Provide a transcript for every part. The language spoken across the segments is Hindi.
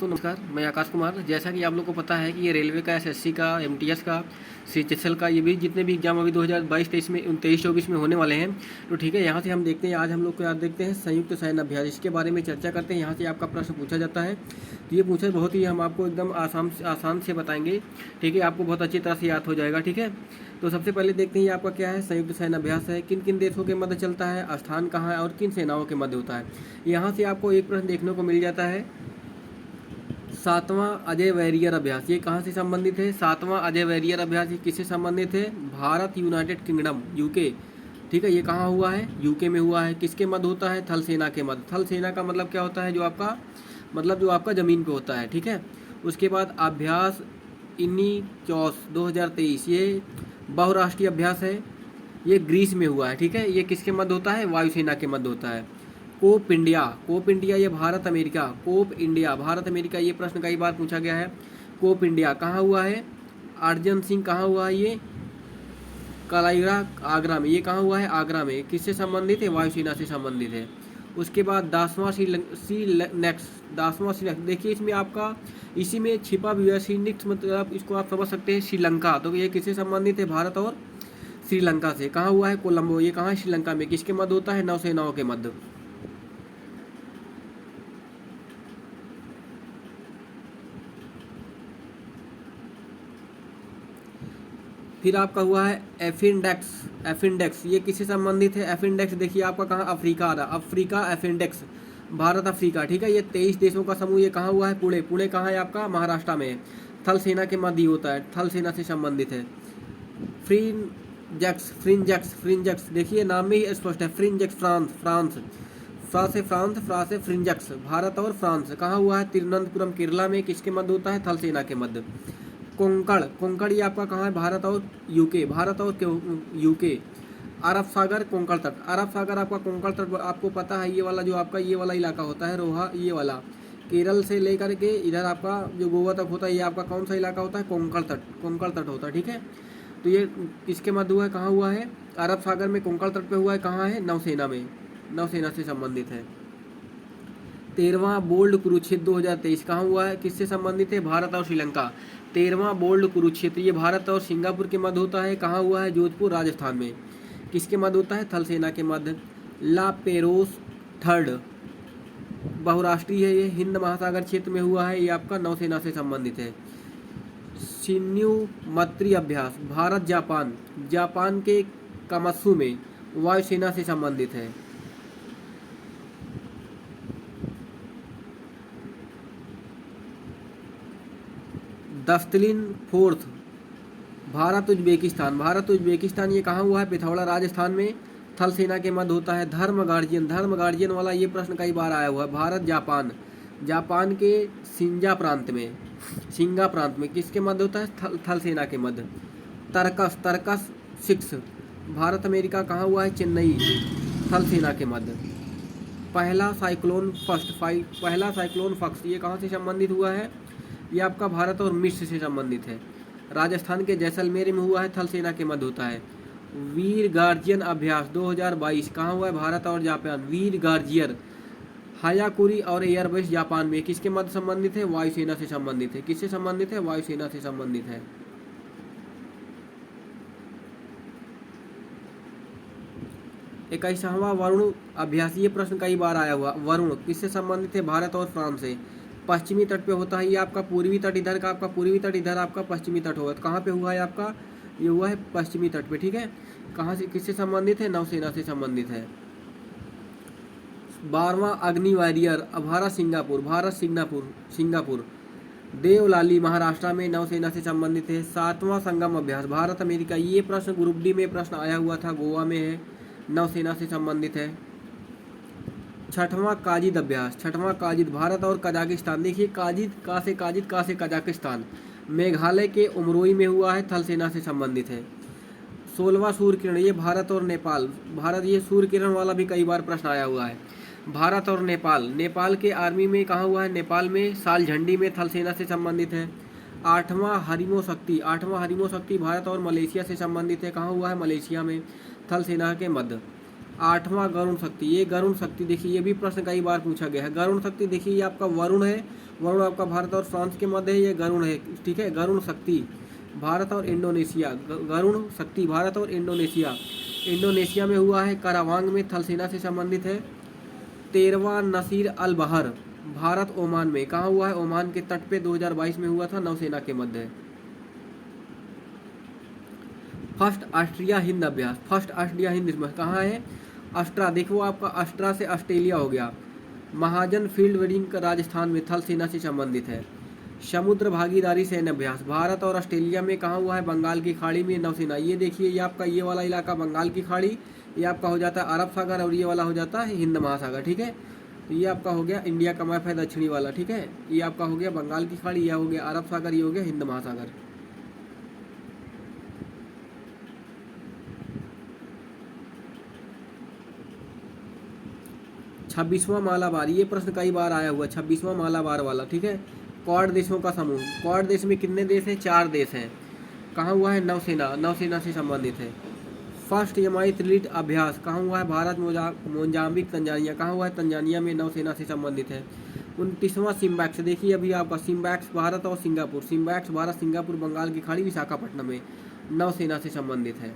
दोस्तों नमस्कार, मैं आकाश कुमार। जैसा कि आप लोग को पता है कि ये रेलवे का, एसएससी का, एमटीएस का, सीएचएसएल का, ये भी जितने भी एग्जाम अभी 2022-23 में 23-24 में होने वाले हैं, तो ठीक है, यहाँ से हम देखते हैं। आज हम लोग को याद देखते हैं संयुक्त सैन्य अभ्यास, इसके बारे में चर्चा करते हैं। यहाँ से आपका प्रश्न पूछा जाता है, तो ये पूछा बहुत ही हम आपको एकदम आसान से बताएंगे, ठीक है, आपको बहुत अच्छी तरह से याद हो जाएगा, ठीक है। तो सबसे पहले देखते हैं ये आपका क्या है, संयुक्त सैन्य अभ्यास है, किन किन देशों के मध्य चलता है, स्थान कहाँ है और किन सेनाओं के मध्य होता है। यहाँ से आपको एक प्रश्न देखने को मिल जाता है, 7वां अजय वैरियर अभ्यास, ये कहाँ से संबंधित है। 7वां अजय वैरियर अभ्यास ये किससे संबंधित है, भारत, यूनाइटेड किंगडम, यूके, ठीक है। ये कहाँ हुआ है, यूके में हुआ है। किसके मध्य होता है, थल सेना के मध्य। थल सेना का मतलब क्या होता है, जो आपका मतलब जो आपका ज़मीन पे होता है, ठीक है। उसके बाद अभ्यास इन्नी चौस 2023, ये बहुराष्ट्रीय अभ्यास है, ये ग्रीस में हुआ है, ठीक है। ये किसके मध्य होता है, वायुसेना के मध्य होता है। कोप इंडिया ये Bharat America, Cope India Bharat America, ये प्रश्न कई बार पूछा गया है। कोप इंडिया कहाँ हुआ है, अर्जन सिंह कहाँ हुआ है, ये कलाइरा आगरा में, ये कहाँ हुआ है, आगरा में। किससे संबंधित है, वायुसेना से संबंधित है। उसके बाद 10वां सीनेक्स, देखिए इसमें आपका इसी में छिपा भी है सीनेक्स, मतलब इसको आप समझ सकते हैं श्रीलंका। तो ये किससे संबंधित है, भारत और श्रीलंका से। कहाँ हुआ है, कोलंबो, ये कहाँ है, श्रीलंका में। किसके मध्य होता है, नौसेनाओं के मध्य। फिर आपका हुआ है एफिंडेक्स, ये किससे संबंधित है, एफिंडेक्स। देखिए आपका कहाँ, अफ्रीका आ रहा, अफ्रीका एफिंडेक्स, भारत अफ्रीका, ठीक है। ये 23 देशों का समूह, ये कहाँ हुआ है, पुणे कहाँ है आपका, महाराष्ट्र में है। थल सेना के मध्य होता है, थल सेना से संबंधित है। फ्रिंजक्स, देखिए नाम में ही स्पष्ट है, फ्रिंजक्स, फ्रांस से फ्रिंजक्स, भारत और फ्रांस। कहाँ हुआ है, तिरुवनंतपुरम, केरला में। किसके मध्य होता है, थल सेना के मध्य। कोंकण ये आपका कहाँ है, भारत और यूके, अरब सागर कोंकण तट, आपका कोंकण तट आपको पता है, ये वाला जो आपका ये वाला इलाका होता है, रोहा, ये वाला केरल से लेकर के इधर आपका जो गोवा तक होता है, ये आपका कौन सा इलाका होता है, कोंकण तट होता है, ठीक है। तो ये किसके मध्य हुआ है, कहाँ हुआ है, अरब सागर में, कोंकण तट पे हुआ है। कहाँ है, नौसेना से संबंधित है। 13वां बोल्ड कुरुक्षेत्र 2023 कहाँ हुआ है, किससे संबंधित है, भारत और श्रीलंका। 13वां बोल्ड कुरुक्षेत्र ये भारत और सिंगापुर के मध्य होता है। कहाँ हुआ है, जोधपुर, राजस्थान में। किसके मध्य होता है, थल सेना के मध्य। ला पेरोस थर्ड बहुराष्ट्रीय है, ये हिंद महासागर क्षेत्र में हुआ है, ये आपका नौसेना से संबंधित है। शिन्यू मत्री अभ्यास, भारत जापान के कामात्सु में, वायुसेना से संबंधित है। दस्तलिन फोर्थ, भारत उज्बेकिस्तान, ये कहाँ हुआ है, पिथौरा, राजस्थान में, थल सेना के मध्य होता है। धर्म गार्जियन वाला ये प्रश्न कई बार आया हुआ है। भारत जापान के शिंगा प्रांत में, किसके मध्य होता है, थल सेना के मध्य। तरकस 6, भारत अमेरिका, कहाँ हुआ है, चेन्नई, थल सेना के मध्य। पहला साइक्लोन फक्स, ये कहाँ से संबंधित हुआ है, ये आपका भारत और मिस्र से संबंधित है। राजस्थान के जैसलमेर में हुआ है, थल सेना के मध्य होता है। वीर गार्जियन अभ्यास 2022 कहाँ हुआ है, भारत और जापान। वीर गार्जियर हायाकुरी और एयरबेस जापान में, किसके मध्य संबंधित है, वायुसेना से संबंधित है। किससे संबंधित है, वायुसेना से संबंधित है। इक्कीसवां वरुण अभ्यास, ये प्रश्न कई बार आया हुआ। वरुण किससे संबंधित है, भारत और फ्रांस से। पश्चिमी तट पे होता है, ये आपका पूर्वी तट इधर का, आपका पूर्वी तट इधर, आपका पश्चिमी तट होगा। तो कहाँ पे हुआ है आपका, ये हुआ है पश्चिमी तट पे, ठीक है। कहाँ से, किससे संबंधित है, नौसेना से संबंधित है। 12वां अग्नि वॉरियर, भारत सिंगापुर, देवलाली, महाराष्ट्र में, नौसेना से संबंधित है। 7वां संगम अभ्यास, भारत अमेरिका, ये प्रश्न ग्रुप डी में प्रश्न आया हुआ था, गोवा में है, नौसेना से संबंधित है। 6वां काजिद अभ्यास, भारत और कजाकिस्तान, देखिए का से कजाकिस्तान, मेघालय के उमरोई में हुआ है, थल सेना से संबंधित है। 16वां सूर्य किरण, ये भारत और नेपाल, ये सूर्य किरण वाला भी कई बार प्रश्न आया हुआ है। भारत और नेपाल के आर्मी में कहाँ हुआ है, नेपाल में, साल झंडी में, थल सेना से संबंधित है। 8वां हरिमो शक्ति, भारत और मलेशिया से संबंधित है। कहाँ हुआ है, मलेशिया में, थल सेना के मध्य। 8वां गरुण शक्ति, ये गरुण शक्ति देखिए ये भी प्रश्न कई बार पूछा गया है। गरुण शक्ति देखिए ये आपका वरुण है, वरुण आपका भारत और फ्रांस के मध्य है, ये गरुण है, ठीक है। गरुण शक्ति भारत और इंडोनेशिया, गरुण शक्ति भारत और इंडोनेशिया, इंडोनेशिया में हुआ है, करावांग में थल सेना से संबंधित है। 13वां नसीर अल बहर भारत ओमान में, कहाँ हुआ है? ओमान के तट पे 2022 में हुआ था, नौसेना के मध्य। फर्स्ट ऑस्ट्रिया हिंद अभ्यास, फर्स्ट ऑस्ट्रिया हिंद इसमें कहाँ है? अस्ट्रा, देखो आपका अस्ट्रा से ऑस्ट्रेलिया हो गया। महाजन फील्ड रेडिंग राजस्थान में थल सेना से संबंधित है। समुद्र भागीदारी सैन्य अभ्यास भारत और ऑस्ट्रेलिया में कहाँ हुआ है? बंगाल की खाड़ी में, नौसेना। ये देखिए ये आपका ये वाला इलाका बंगाल की खाड़ी, ये आपका हो जाता है अरब सागर और ये वाला हो जाता है हिंद महासागर, ठीक है। तो ये आपका हो गया इंडिया का मैप है दक्षिणी वाला, ठीक है। ये आपका हो गया बंगाल की खाड़ी, यह हो गया अरब सागर, ये हो गया हिंद महासागर। छब्बीसवां मालाबार, ये प्रश्न कई बार आया हुआ, 26वां मालाबार वाला, ठीक है। क्वाड देशों का समूह, क्वाड देश में कितने देश हैं? 4 देश हैं। कहाँ हुआ है? नौसेना, नौसेना से संबंधित है। फर्स्ट यमाई त्रिलिट अभ्यास कहाँ हुआ है? भारत, मोजाम्बिक, तंजानिया, कहाँ हुआ है? तंजानिया में, नौसेना से संबंधित है। 29वां सिम्बैक्स, देखिए अभी आपका सिम्बैक्स भारत और Singapore, SIMBEX Bharat Singapore Bengal की खाड़ी विशाखापट्टनम में, नौसेना से संबंधित है।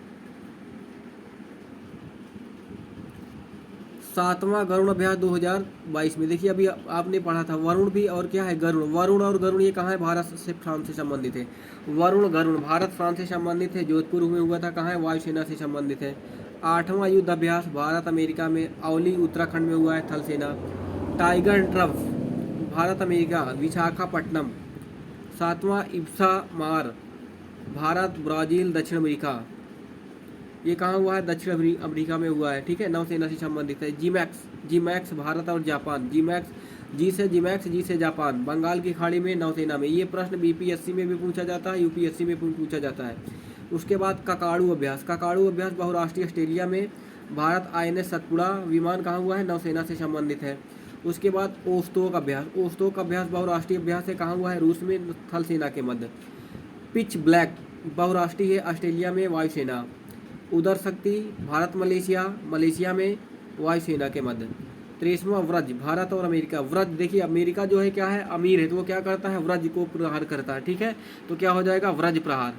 7वां गरुण अभ्यास 2022 में, देखिए अभी आपने पढ़ा था वरुण भी और क्या है? गरुण, वरुण और गरुण ये कहाँ है? भारत से फ्रांस से संबंधित है। वरुण गरुण भारत फ्रांस से संबंधित है, जोधपुर में हुआ था, कहाँ है? वायुसेना से संबंधित है। 8वां युद्ध अभ्यास भारत अमेरिका में, औली उत्तराखंड में हुआ है, थल सेना। Tiger triumph Bharat America, Visakhapatnam. 7वां इब्सा मार भारत ब्राज़ील दक्षिण अमेरिका, ये कहाँ हुआ है? दक्षिण अमेरिका में हुआ है, ठीक है, नौसेना से संबंधित है। जीमैक्स, जीमैक्स भारत और जापान, जीमैक्स, जी से जीमैक्स, जी से जापान, बंगाल की खाड़ी में, नौसेना में। ये प्रश्न बीपीएससी में भी पूछा जाता है, यूपीएससी में भी पूछा जाता है। उसके बाद ककाड़ू अभ्यास, ककाड़ू अभ्यास बहुराष्ट्रीय ऑस्ट्रेलिया में, भारत INS सतपुड़ा विमान कहाँ हुआ है? नौसेना से संबंधित है। उसके बाद ओस्तोक अभ्यास, ओस्तोक अभ्यास बहुराष्ट्रीय अभ्यास है, कहाँ हुआ है? रूस में, थल सेना के मध्य। पिच ब्लैक बहुराष्ट्रीय है, ऑस्ट्रेलिया में, वायुसेना। उदर शक्ति भारत मलेशिया, मलेशिया में, वायुसेना के मध्य। 23वां व्रज भारत और अमेरिका, व्रज देखिए अमेरिका जो है क्या है? अमीर है, तो वो क्या करता है? व्रज को प्रहार करता है, ठीक है। तो क्या हो जाएगा? व्रज प्रहार।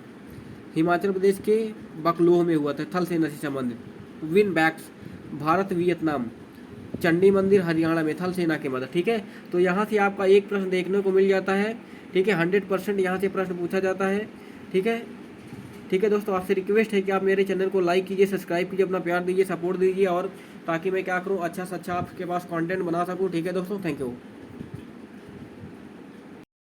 हिमाचल प्रदेश के बकलोह में हुआ था, थल सेना से संबंधित। VINBAX Bharat Vietnam, Chandi Mandir Haryana में, थल सेना के मध्य, ठीक है। तो यहाँ से आपका एक प्रश्न देखने को मिल जाता है, ठीक है। 100% यहाँ से प्रश्न पूछा जाता है, ठीक है। ठीक है दोस्तों, आपसे रिक्वेस्ट है कि आप मेरे चैनल को लाइक कीजिए, सब्सक्राइब कीजिए, अपना प्यार दीजिए, सपोर्ट दीजिए, और ताकि मैं क्या करूँ, अच्छा से अच्छा आपके पास कंटेंट बना सकूँ, ठीक है दोस्तों। Thank you.